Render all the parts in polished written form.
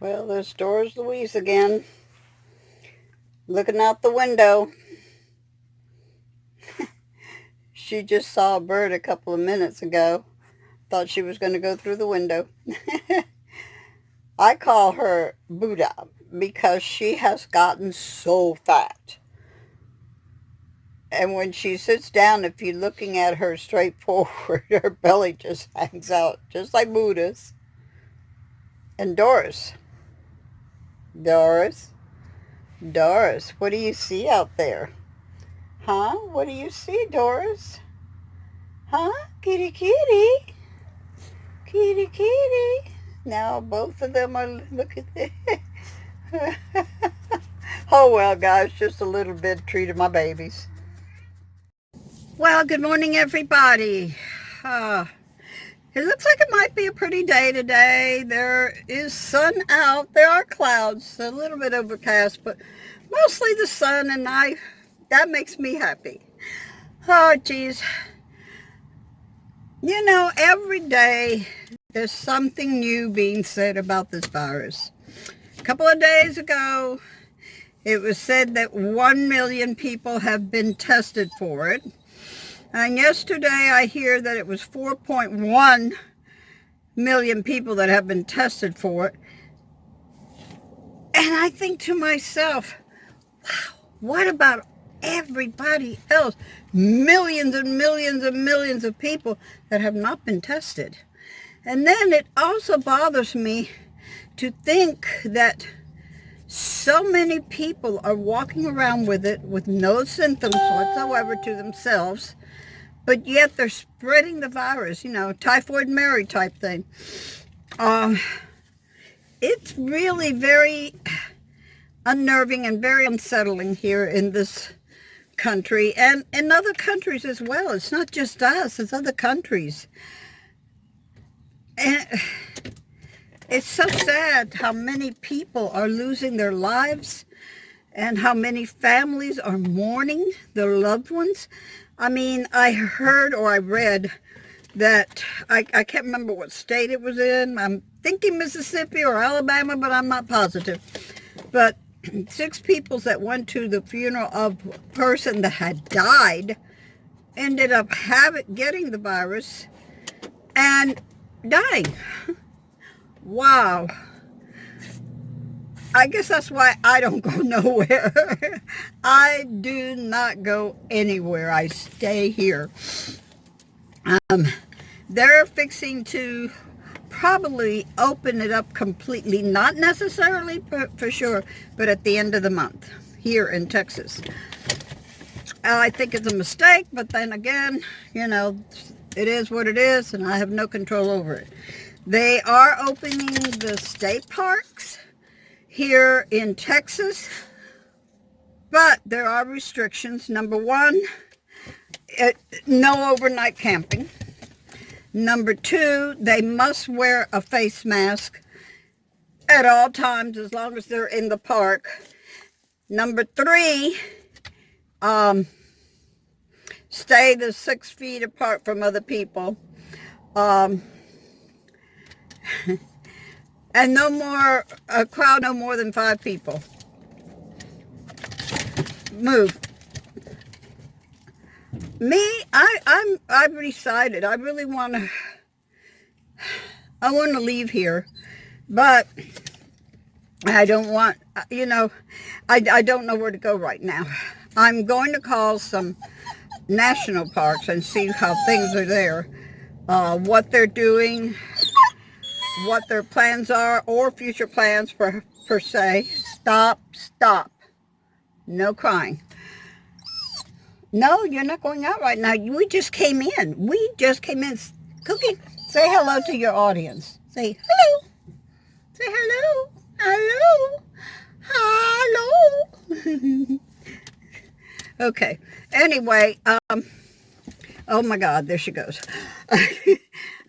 Well, there's Doris Louise again, looking out the window. She just saw a bird a couple of minutes ago. Thought she was going to go through the window. I call her Buddha because she has gotten so fat. And when she sits down, if you're looking at her straight forward, her belly just hangs out, just like Buddha's. And Doris, Doris, Doris, what do you see out there? Huh? What do you see, Doris? Huh? Kitty, kitty. Kitty, kitty. Now both of them are, look at this. Oh, well, guys, just a little bit treat of my babies. Well, good morning, everybody. It looks like it might be a pretty day today. There is sun out. There are clouds, a little bit overcast, but mostly the sun, and that makes me happy. Oh, geez. You know, every day there's something new being said about this virus. A couple of days ago, it was said that 1 million people have been tested for it. And yesterday I hear that it was 4.1 million people that have been tested for it. And I think to myself, wow, what about everybody else? Millions and millions and millions of people that have not been tested. And then it also bothers me to think that so many people are walking around with it with no symptoms whatsoever to themselves, but yet they're spreading the virus, typhoid Mary type thing. It's really very unnerving and very unsettling here in this country and in other countries as well. It's not just us, it's other countries. And it's so sad how many people are losing their lives and how many families are mourning their loved ones. I mean, I heard or I read that, I can't remember what state it was in. I'm thinking Mississippi or Alabama, but I'm not positive. But 6 people that went to the funeral of a person that had died ended up getting the virus and dying. Wow. I guess that's why I don't go nowhere. I do not go anywhere. I stay here. They're fixing to probably open it up completely, not necessarily for sure, but at the end of the month here in Texas. I think it's a mistake, but then again, it is what it is, and I have no control over it. They are opening the state parks here in Texas, but there are restrictions. Number 1, no overnight camping. Number 2, they must wear a face mask at all times as long as they're in the park. Number 3, stay the 6 feet apart from other people. And a crowd no more than 5 people. Move. Me, I've decided I really want to leave here, but I don't want, I don't know where to go right now. I'm going to call some national parks and see how things are there, what they're doing, what their plans are, or future plans per se. Stop. No crying. No, you're not going out right now. We just came in. Cookie, say hello to your audience. Say hello. Say hello. Hello. Okay. Anyway, oh my God, there she goes.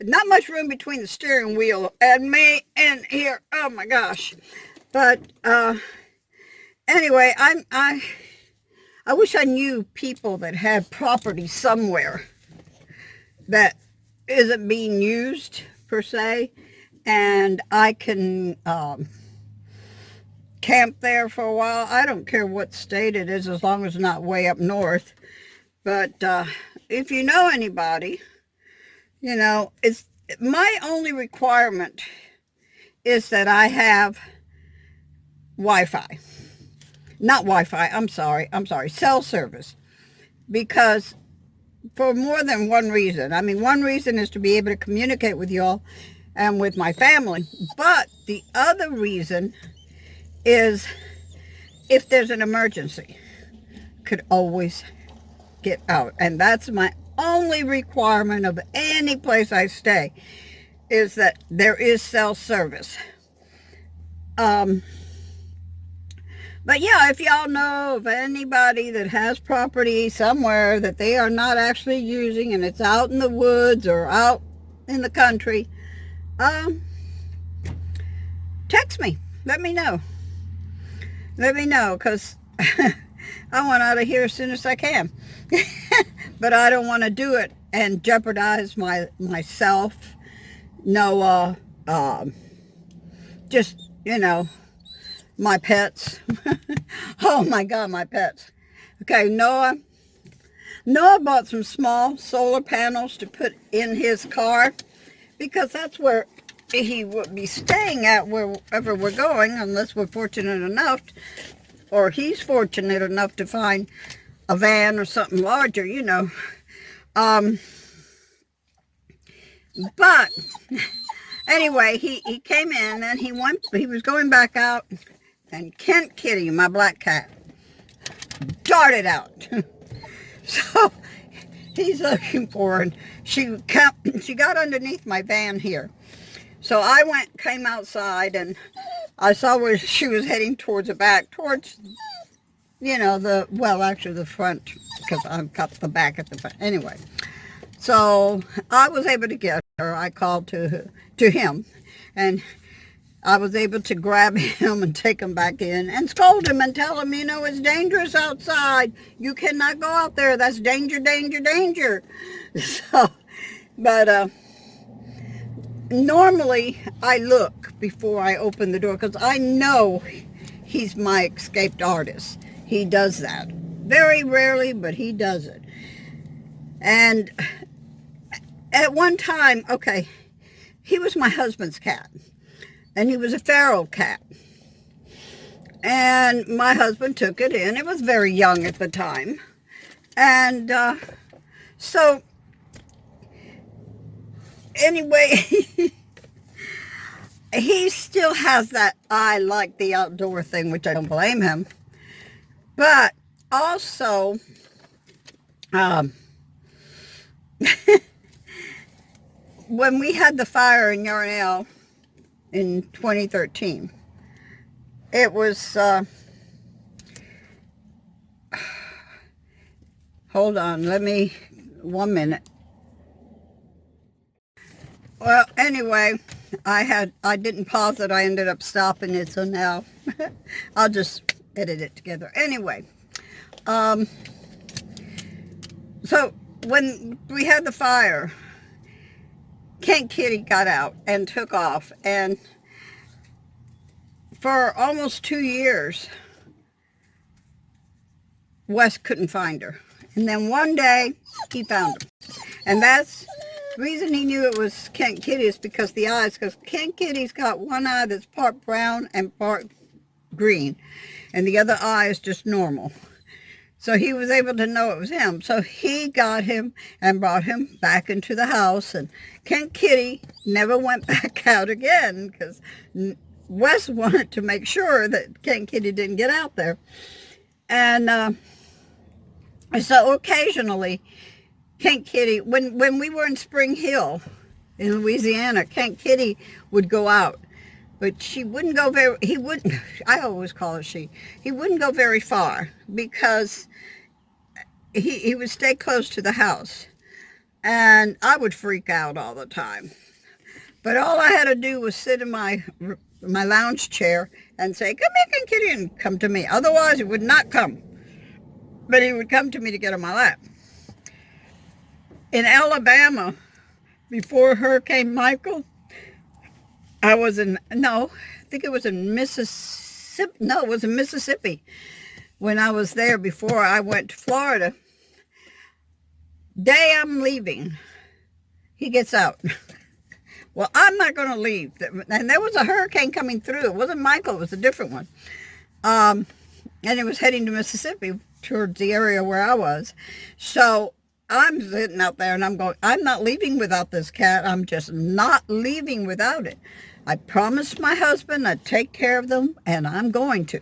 Not much room between the steering wheel and me and here. Oh my gosh. But anyway, I wish I knew people that had property somewhere that isn't being used per se, and I can camp there for a while. I don't care what state it is as long as it's not way up north. But if you know anybody, it's my only requirement is that I have Wi-Fi. Not Wi-Fi, I'm sorry, cell service. Because for more than one reason. I mean, one reason is to be able to communicate with y'all and with my family. But the other reason is if there's an emergency, could always get out. And that's my only requirement of any place I stay, is that there is cell service. But yeah, if y'all know of anybody that has property somewhere that they are not actually using and it's out in the woods or out in the country, text me. Let me know. Let me know, because I want out of here as soon as I can. But I don't want to do it and jeopardize myself. No, just, my pets. Oh my God, my pets. Okay, Noah bought some small solar panels to put in his car, because that's where he would be staying at wherever we're going, unless we're fortunate enough, or he's fortunate enough to find a van or something larger, But anyway, he came in and he was going back out, and Kent Kitty, my black cat, darted out. So he's looking for her, and she got underneath my van here. So I came outside, and I saw where she was heading towards the back, towards, actually the front, because I've got the back at the front. Anyway, so I was able to get her. I called to him, and I was able to grab him and take him back in and scold him and tell him, it's dangerous outside. You cannot go out there. That's danger, danger, danger. So, but normally I look before I open the door, because I know he's my escaped artist. He does that. Very rarely, but he does it. And at one time, okay, he was my husband's cat. And he was a feral cat. And my husband took it in. It was very young at the time. And so, anyway, he still has that I like the outdoor thing, which I don't blame him. But also, when we had the fire in Yarnell in 2013, it was, hold on, 1 minute. Well, anyway, I didn't pause it, I ended up stopping it, so now I'll just edit it together. Anyway, so when we had the fire, Kent Kitty got out and took off, and for almost 2 years, Wes couldn't find her. And then one day, he found her. And that's the reason he knew it was Kent Kitty, is because the eyes, because Kent Kitty's got one eye that's part brown and part green, and the other eye is just normal. So he was able to know it was him. So he got him and brought him back into the house. And Kent Kitty never went back out again, because Wes wanted to make sure that Kent Kitty didn't get out there. And so occasionally, Kent Kitty, when we were in Spring Hill in Louisiana, Kent Kitty would go out. But she wouldn't go I always call her she. He wouldn't go very far, because he would stay close to the house. And I would freak out all the time. But all I had to do was sit in my lounge chair and say, "Come here, Kent Kitty," and come to me. Otherwise, he would not come. But he would come to me to get on my lap. In Alabama, before Hurricane Michael, I think it was in Mississippi. No, it was in Mississippi. When I was there before I went to Florida, day I'm leaving, he gets out. Well, I'm not going to leave. And there was a hurricane coming through. It wasn't Michael. It was a different one. And it was heading to Mississippi towards the area where I was. So I'm sitting out there and I'm going, I'm not leaving without this cat. I'm just not leaving without it. I promised my husband I'd take care of them, and I'm going to.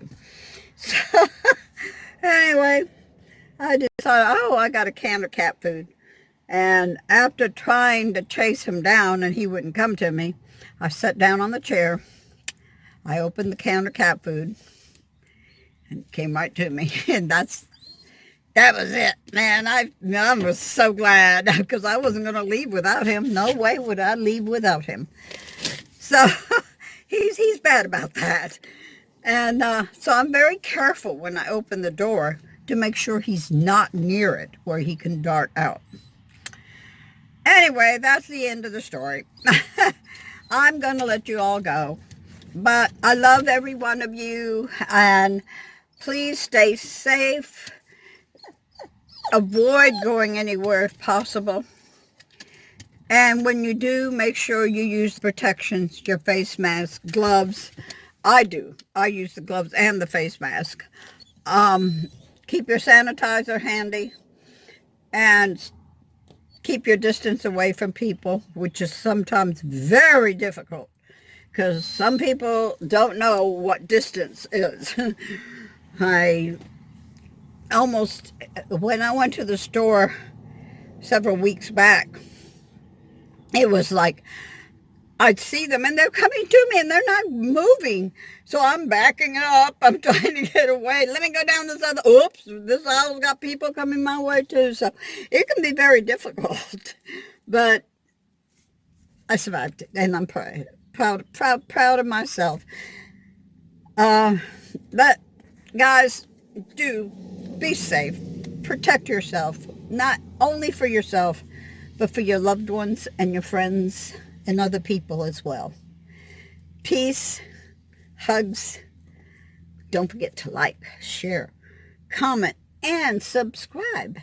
So anyway, I decided, oh, I got a can of cat food. And after trying to chase him down and he wouldn't come to me, I sat down on the chair. I opened the can of cat food and it came right to me. And that was it, man. I was so glad because I wasn't going to leave without him. No way would I leave without him. So he's bad about that. And so I'm very careful when I open the door to make sure he's not near it where he can dart out. Anyway, that's the end of the story. I'm going to let you all go. But I love every one of you. And please stay safe. Avoid going anywhere if possible. And when you do, make sure you use the protections, your face mask, gloves. I do. I use the gloves and the face mask. Keep your sanitizer handy. And keep your distance away from people, which is sometimes very difficult because some people don't know what distance is. When I went to the store several weeks back, it was like I'd see them and they're coming to me and they're not moving. So I'm backing up. I'm trying to get away. Let me go down this other. Oops, this aisle's got people coming my way too. So it can be very difficult. But I survived it and I'm proud of myself. But guys, do be safe. Protect yourself. Not only for yourself, but for your loved ones and your friends and other people as well. Peace, hugs. Don't forget to like, share, comment, and subscribe.